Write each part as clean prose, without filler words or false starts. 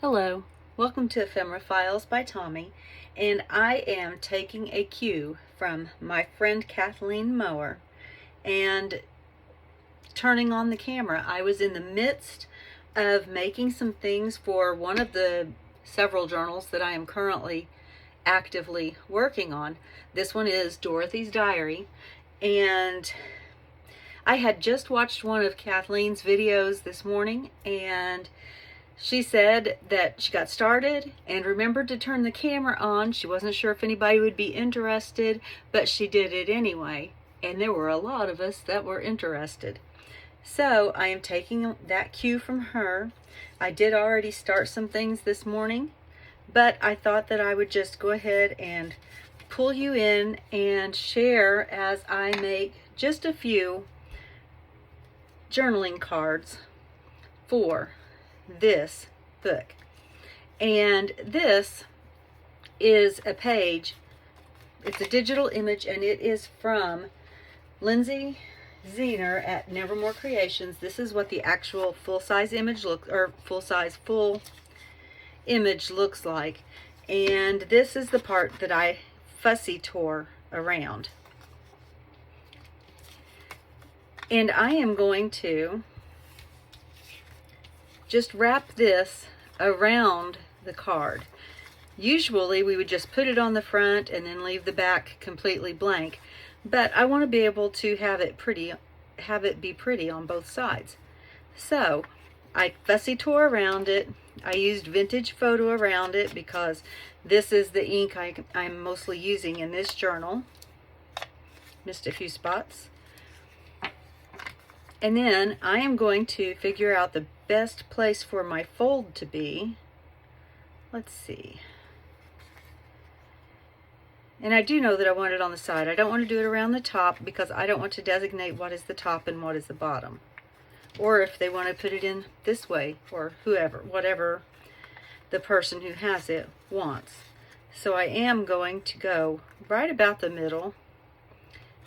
Hello, welcome to Ephemera Files by Tommy, and I am taking a cue from my friend Kathleen Mower and turning on the camera. I was in the midst of making some things for one of the several journals that I am currently actively working on. This one is Dorothy's Diary, and I had just watched one of Kathleen's videos this morning, and she said that she got started and remembered to turn the camera on. She wasn't sure if anybody would be interested, but she did it anyway. And there were a lot of us that were interested. So I am taking that cue from her. I did already start some things this morning, but I thought that I would just go ahead and pull you in and share as I make just a few journaling cards for this book. And this is a page, it's a digital image, and it is from Lindsay Zener at Nevermore Creations. This is what the actual full-size image looks, or full image looks like. And this is the part that I fussy tore around. And I am going to just wrap this around the card. Usually we would just put it on the front and then leave the back completely blank, but I want to be able to have it be pretty on both sides. So I fussy tore around it. I used vintage photo around it because this is the ink I'm mostly using in this journal. Missed a few spots. And then I am going to figure out the best place for my fold to be. Let's see. And I do know that I want it on the side. I don't want to do it around the top because I don't want to designate what is the top and what is the bottom. Or if they want to put it in this way, or whatever the person who has it wants. So I am going to go right about the middle.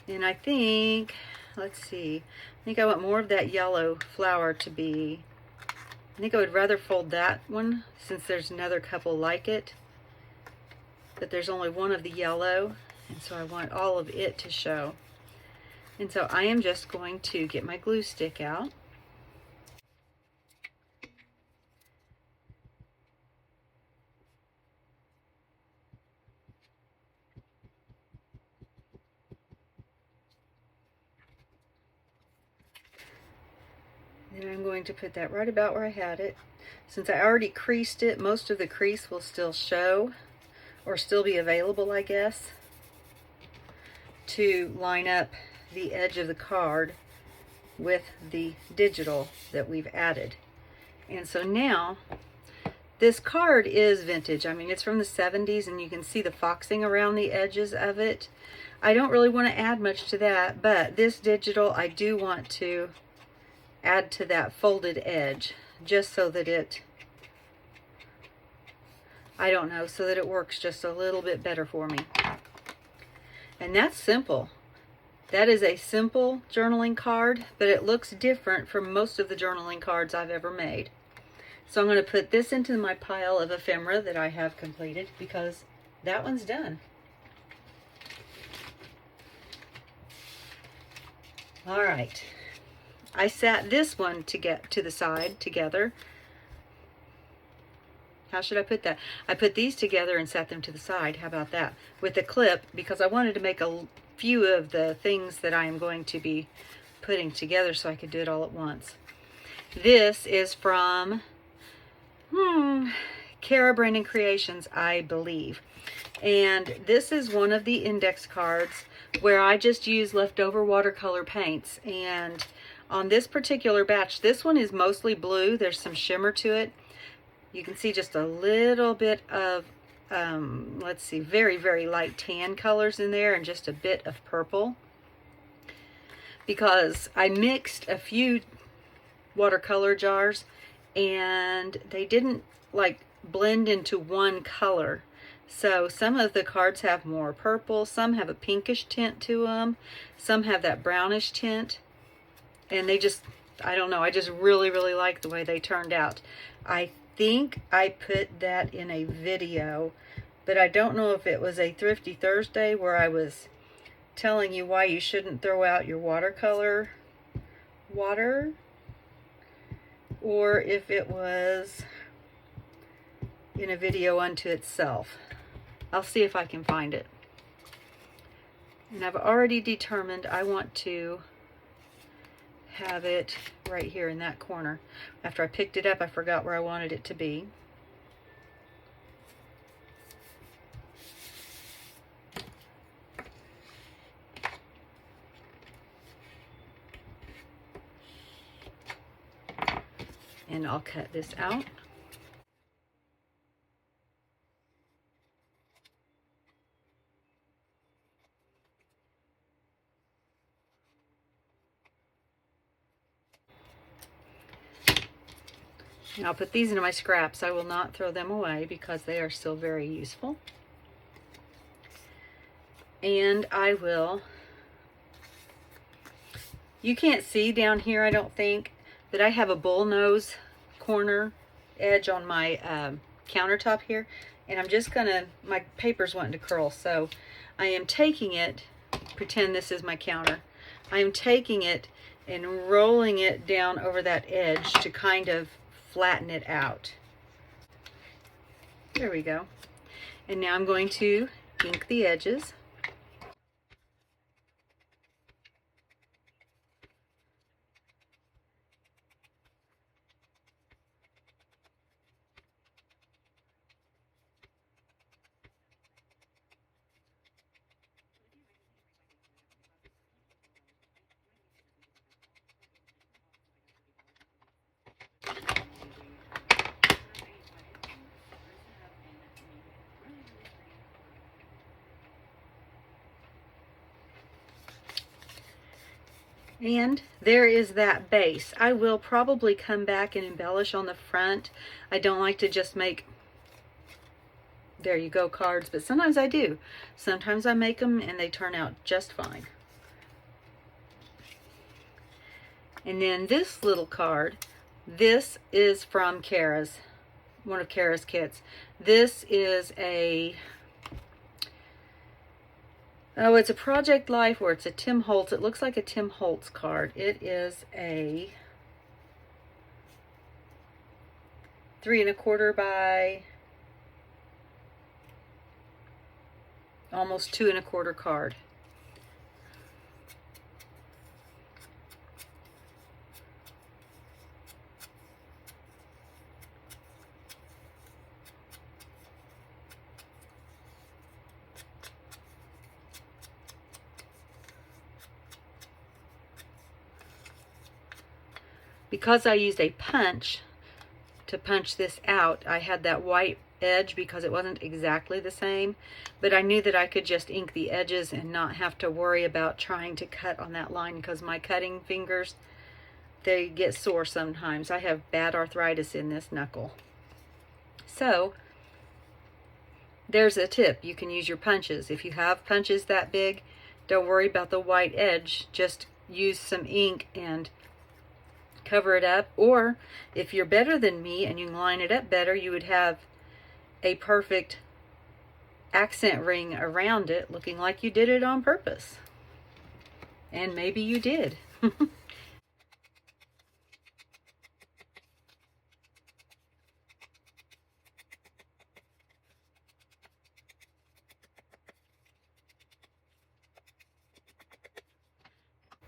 And I think, let's see, I think I want more of that yellow flower to be. I think I would rather fold that one since there's another couple like it, but there's only one of the yellow, and so I want all of it to show. And so I am just going to get my glue stick out. Then I'm going to put that right about where I had it. Since I already creased it, most of the crease will still show, or still be available, I guess, to line up the edge of the card with the digital that we've added. And so now, this card is vintage. I mean, it's from the 70s, and you can see the foxing around the edges of it. I don't really want to add much to that, but this digital, I do want to add to that folded edge, just so that it, I don't know, so that it works just a little bit better for me. And that's simple. That is a simple journaling card, but it looks different from most of the journaling cards I've ever made. So I'm going to put this into my pile of ephemera that I have completed because that one's done. All right. I sat this one to get to the side together. How should I put that? I put these together and sat them to the side. How about that? With a clip, because I wanted to make a few of the things that I am going to be putting together so I could do it all at once. This is from Kara Brandon Creations, I believe. And this is one of the index cards where I just use leftover watercolor paints. And on this particular batch, this one is mostly blue. There's some shimmer to it. You can see just a little bit of, let's see, very, very light tan colors in there and just a bit of purple. Because I mixed a few watercolor jars and they didn't like blend into one color. So some of the cards have more purple, some have a pinkish tint to them, some have that brownish tint. And they just, I don't know, I just really, really like the way they turned out. I think I put that in a video, but I don't know if it was a Thrifty Thursday where I was telling you why you shouldn't throw out your watercolor water, or if it was in a video unto itself. I'll see if I can find it. And I've already determined I want to have it right here in that corner. After I picked it up, I forgot where I wanted it to be. And I'll cut this out. And I'll put these into my scraps. I will not throw them away because they are still very useful. And I will, you can't see down here, I don't think, but I have a bullnose corner edge on my countertop here. And I'm just gonna, my paper's wanting to curl, so I am taking it, pretend this is my counter. I am taking it and rolling it down over that edge to kind of flatten it out. There we go. And now I'm going to ink the edges. And there is that base. I will probably come back and embellish on the front. I don't like to just make, there you go, cards, but sometimes I do. Sometimes I make them and they turn out just fine. And then this little card, this is from Kara's, one of Kara's kits. This is a, oh, it's a Project Life, or it's a Tim Holtz. It looks like a Tim Holtz card. It is a 3 1/4 by almost 2 1/4 card. Because I used a punch to punch this out, I had that white edge because it wasn't exactly the same, but I knew that I could just ink the edges and not have to worry about trying to cut on that line, because my cutting fingers, they get sore sometimes. I have bad arthritis in this knuckle. So there's a tip. You can use your punches. If you have punches that big, don't worry about the white edge. Just use some ink and cover it up. Or if you're better than me and you can line it up better, you would have a perfect accent ring around it, looking like you did it on purpose. And maybe you did.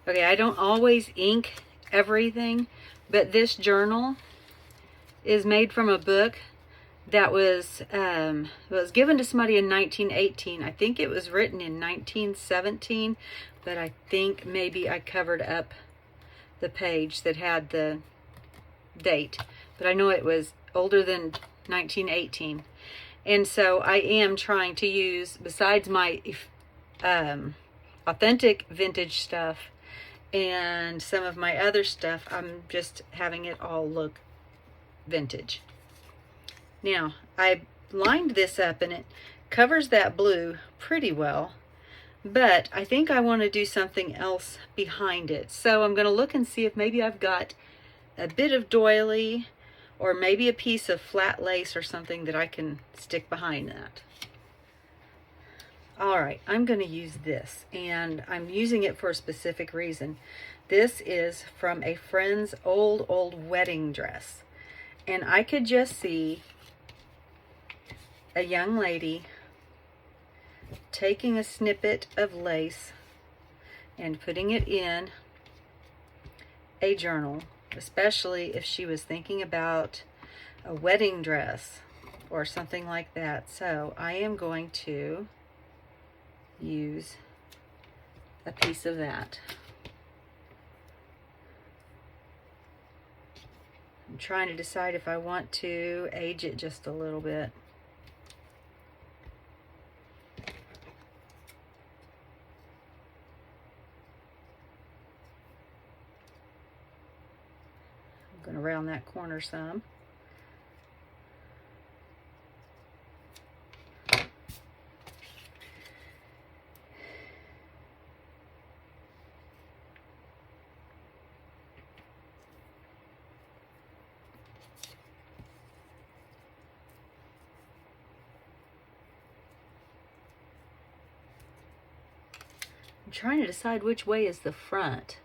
Okay, I don't always ink everything, but this journal is made from a book that was given to somebody in 1918. I think it was written in 1917, but I think maybe I covered up the page that had the date, but I know it was older than 1918. And so I am trying to use, besides my authentic vintage stuff and some of my other stuff, I'm just having it all look vintage. Now, I lined this up and it covers that blue pretty well, but I think I want to do something else behind it. So I'm going to look and see if maybe I've got a bit of doily or maybe a piece of flat lace or something that I can stick behind that. All right, I'm going to use this, and I'm using it for a specific reason. This is from a friend's old wedding dress, and I could just see a young lady taking a snippet of lace and putting it in a journal, especially if she was thinking about a wedding dress or something like that. So I am going to use a piece of that. I'm trying to decide if I want to age it just a little bit. I'm going to round that corner some. I'm trying to decide which way is the front,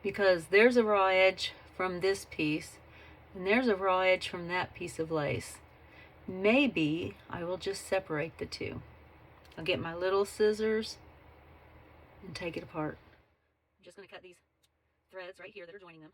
because there's a raw edge from this piece and there's a raw edge from that piece of lace. Maybe I will just separate the two. I'll get my little scissors and take it apart. I'm just going to cut these threads right here that are joining them.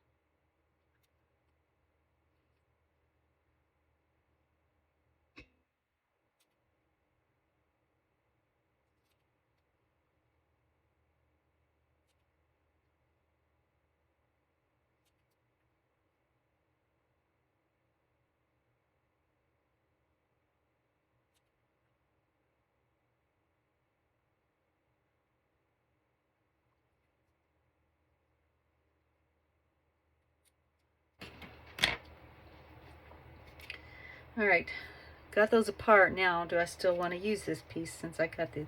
All right, got those apart. Now, do I still want to use this piece since I cut the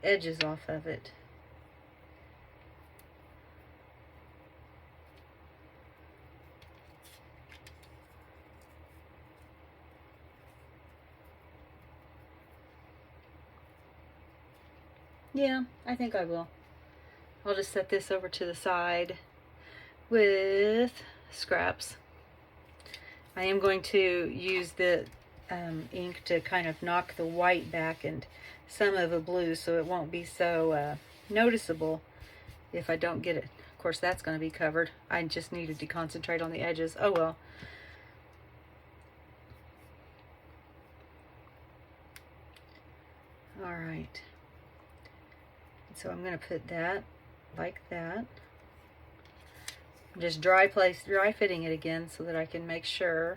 edges off of it? Yeah, I think I will. I'll just set this over to the side with scraps. I am going to use the ink to kind of knock the white back and some of the blue so it won't be so noticeable if I don't get it. Of course, that's going to be covered. I just needed to concentrate on the edges. Oh well. All right. So I'm going to put that like that. Just dry fitting it again so that I can make sure.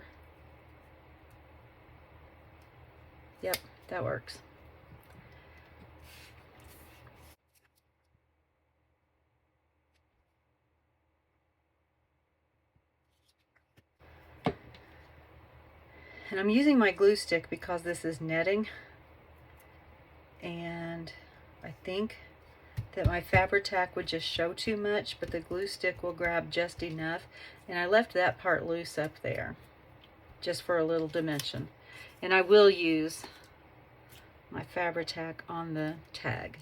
Yep, that works. And I'm using my glue stick because this is netting, and I think that my Fabri-Tac would just show too much, but the glue stick will grab just enough. And I left that part loose up there just for a little dimension. And I will use my Fabri-Tac on the tag.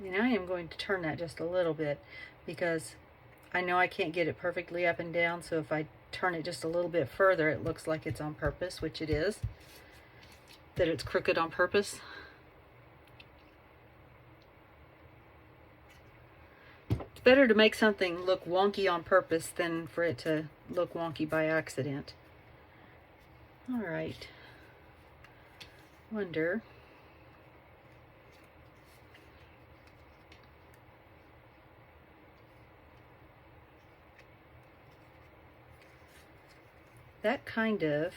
And I am going to turn that just a little bit because I know I can't get it perfectly up and down, so if I turn it just a little bit further, it looks like it's on purpose, which it is, that it's crooked on purpose. It's better to make something look wonky on purpose than for it to look wonky by accident. All right. Wonder. That kind of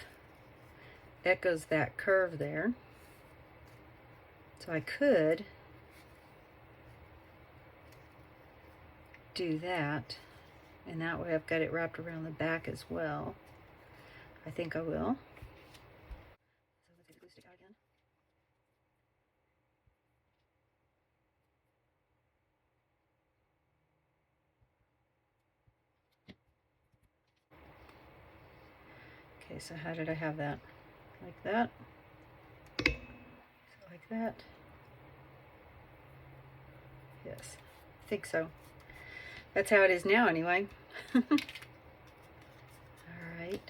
echoes that curve there. So I could do that. And that way I've got it wrapped around the back as well. I think I will. So let's take the glue stick out again. Okay, so how did I have that? Like that. So like that. Yes, I think so. That's how it is now anyway. All right.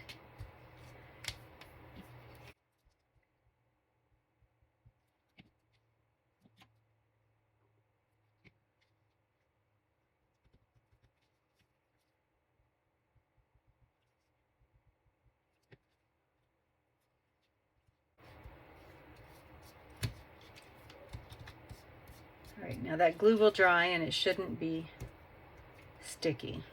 All right, now that glue will dry and it shouldn't be sticky.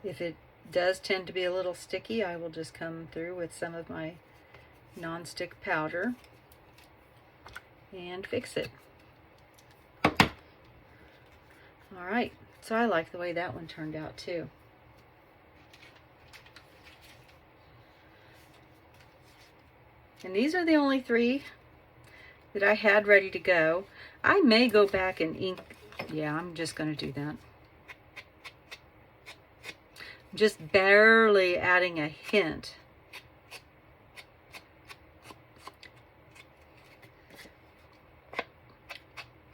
If it does tend to be a little sticky, I will just come through with some of my non-stick powder and fix it. All right, so I like the way that one turned out too. And these are the only 3 that I had ready to go. I may go back and ink. Yeah, I'm just going to do that. Just barely adding a hint.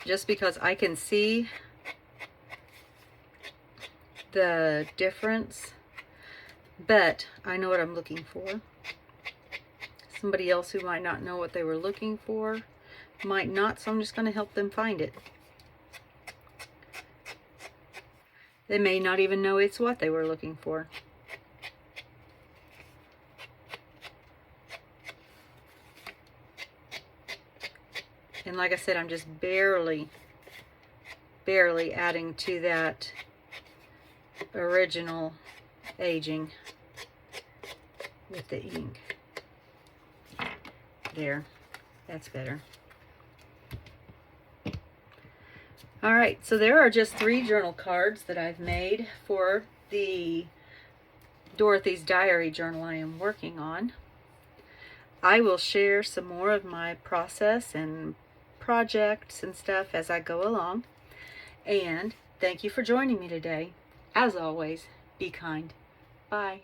Just because I can see the difference, but I know what I'm looking for. Somebody else who might not know what they were looking for might not, so I'm just going to help them find it. They may not even know it's what they were looking for. And like I said, I'm just barely adding to that original aging with the ink. There, that's better. All right, so there are just 3 journal cards that I've made for the Dorothy's Diary journal I am working on. I will share some more of my process and projects and stuff as I go along. And thank you for joining me today. As always, be kind. Bye.